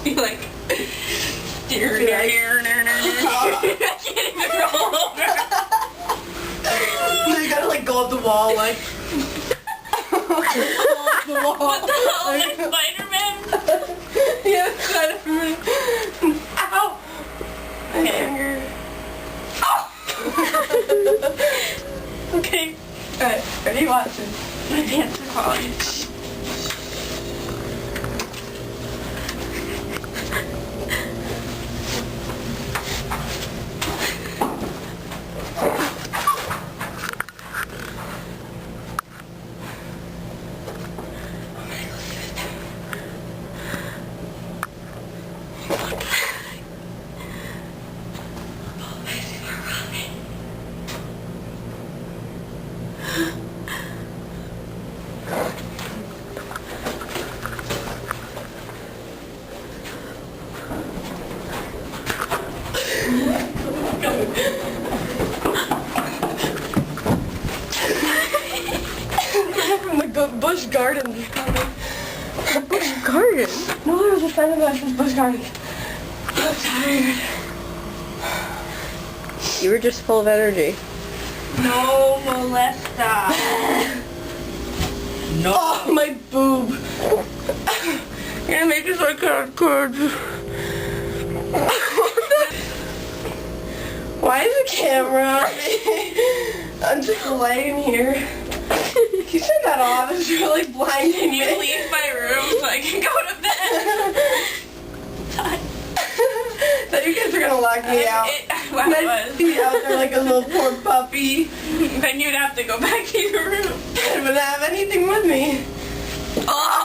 You're like, I can't even roll over. You gotta like go up the wall like. The wall. What the hell, like Spider-Man? Yeah, Spider-Man. Ow! My finger. Okay. Alright, ready? Watch it. My pants are falling. From the Busch Gardens. Busch Garden? No, there was a friend of mine from Busch Gardens. I'm tired. You were just full of energy. No molesta. No. Oh, my boob. You're gonna make this like good. Why is the camera on me? I'm just laying here. Can you turn that off? It's really blinding Can you me. leave my room so I can go to bed? Thought you guys were gonna lock me out. Well, And I I'd was. be out there like a little poor puppy. Then you'd have to go back to your room. I wouldn't have anything with me. Oh!